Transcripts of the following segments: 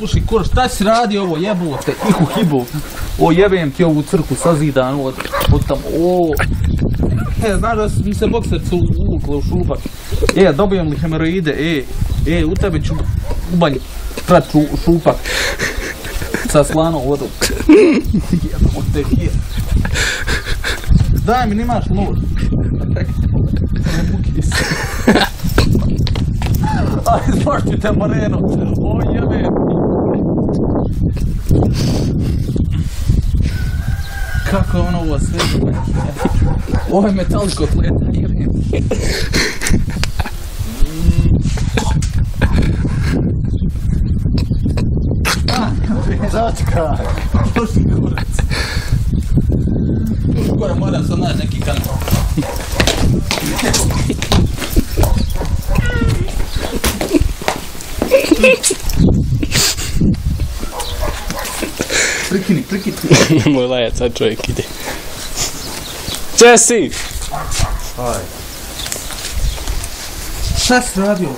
Slušaj, kurac, šta si radi ovo, jebote, ihu hibu. O, jebem ti ovu crku sazidan, od tamo, o. Znaš da mi se bokserci uvukle u šupak. Dobijem li hemeroide, u tebe ću ubanj trat šupak. Sa slanom vodom. Jebote, daj mi, nimaš nož. Aj, zloštite Moreno. O, jebem. Kako je ono ovo sve? Ovo je Metallica od leta, jebem. Začka! Slušaj, kurac. Skoro moram sad naći neki kanal. Prikini. Moj lajac, sad čovjek ide. Jesse! Aj. Šta si radio?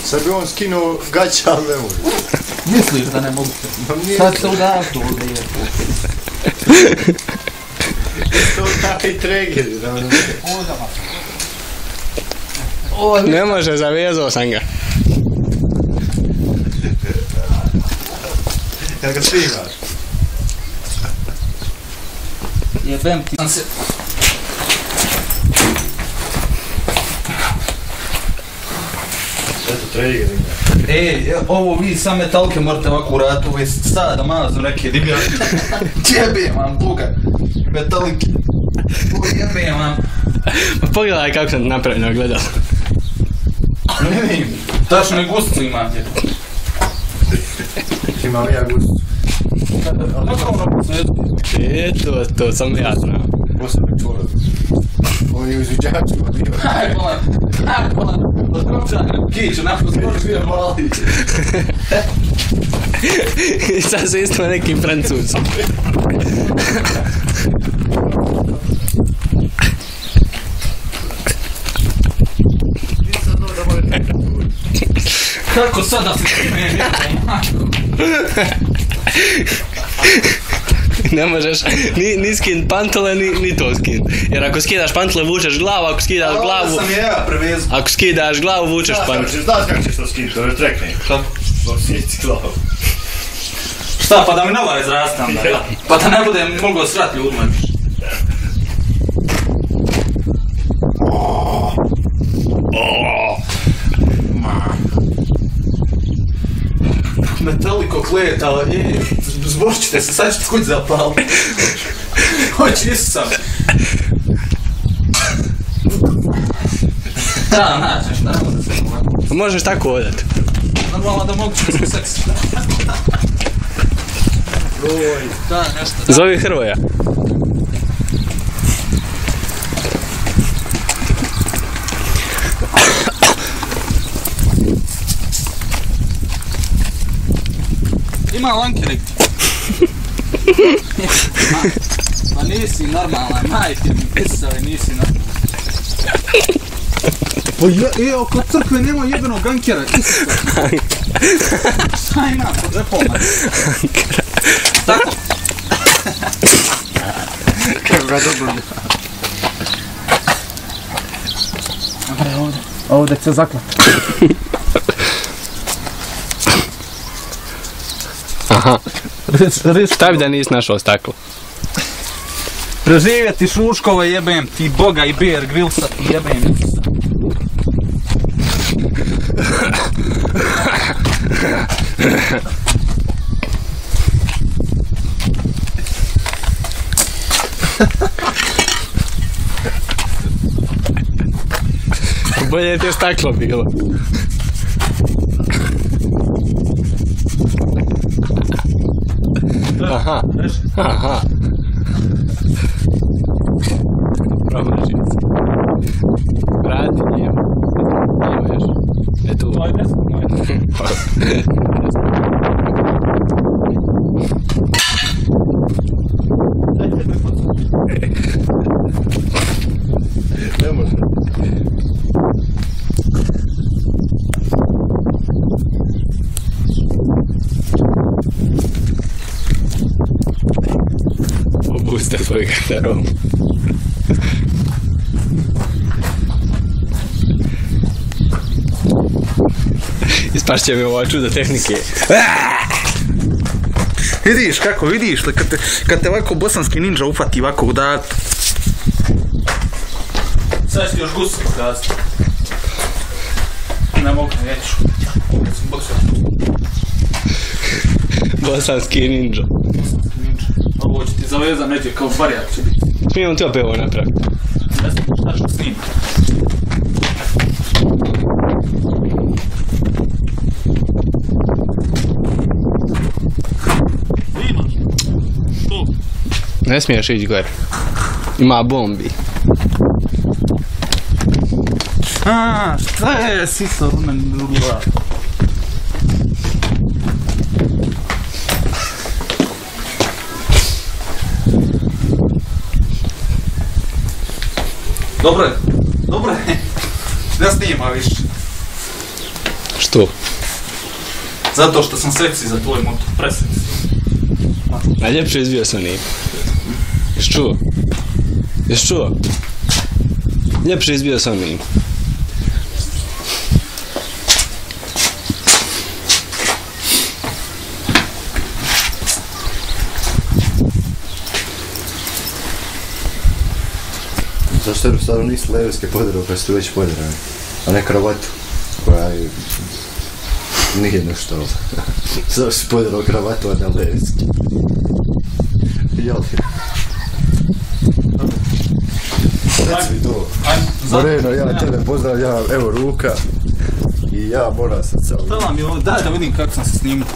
Sad bi on skinuo gaća, ali ne mogu. Misliš da ne mogu se? Sad se udavtu ovdje je. To taj treger, da ne mogu. Ne može, zavezao sam ga. Jel ga snimaš? Jebem ti se. Eto, treger ima. Ovo vi sa Metallica morate ovako uraditi, ovo je stada mazno neke divljače. Jebem vam, Boga. Metallica. Jebem vam. Pa pogledaj kako sam napravljeno gledao. Ne vidim, tačno gusticu imam. Imam ja gusticu. To sam ja znao. Posebno čuo. On je u izviđačima bio. Aj, bolan. Od komčana. Kiću, napod skoči bio mali. I sad se isto nekim Francuzom. Kako sada se smije Ne možeš ni skin pantole, ni to skin. Jer ako skidaš pantole, vučeš glavu, ako skidaš glavu... Ovo sam je ja prevezu. Ako skidaš glavu, vučeš pantole. Znaš kako ćeš to skinuti, to ne trekne. Kako? Sjeci glavu. Šta, pa da mi nova izrastam, da? Pa da ne budem mogao srati ljudima. Metallica kleta, zbošćite se, sad ćete kuć zapaliti. Hoći, nisu sam. Da, naći nešto, ne mogu da se ovako. Možeš tako hodati. Normalno da mogu ću seks. Oj, da, nešto. Zovi Hrvoja. Ima lankirik. Ma nisi normalan, majke mi pisali, nisi normalan. Pa oko crkve nema jebenog gankera, isto. Šta ima pod repoma? Tako. Kako ga dobro. Ovdje će zaklati. Aha. Stavi da nisi našao staklo. Preživjeti Šuškova, jebem ti Boga i Bear Grillsa, jebem ti. Bolje ti je staklo bilo. Aha. Aha. Promaži se. Vrati njemu. Evo još. E tu. Ne može. Pustite tvoj garderobu. Ispašće mi ova čuda tehnike. Vidiš kako, vidiš, kad te ovako bosanski ninja ufati ovako udat. Sad ću ti još gusu pokazati. Ne mogu, neću. Ja sam bokser. Bosanski ninja. Bosanski ninja. Ovo će ti zavezan neđe kao barijak će biti. Smijem ti opet ovo napraviti. Ne znam šta ću snimati. Ne smiješ ići gore. Ima bombi. Šta je sisa rumen rula? Dobro je. Ne snima više. Što? Zato što sam seksi za tvoj motor, preseksi. Najljepše izbio sam njim. Jesi čuo? Jesi čuo? Ljepše izbio sam njim. Zašto je stvarno nisi leverske podrove koje su već podrane, a ne kravatu koja je... Nije nešto. Zašto si podrao kravatu, a ne leverske? Jel? Reci mi to. Moreno, ja tebe pozdravljam, evo ruka. I ja moram sad samo. Šta vam je ovo? Daj da vidim kako sam se snimao.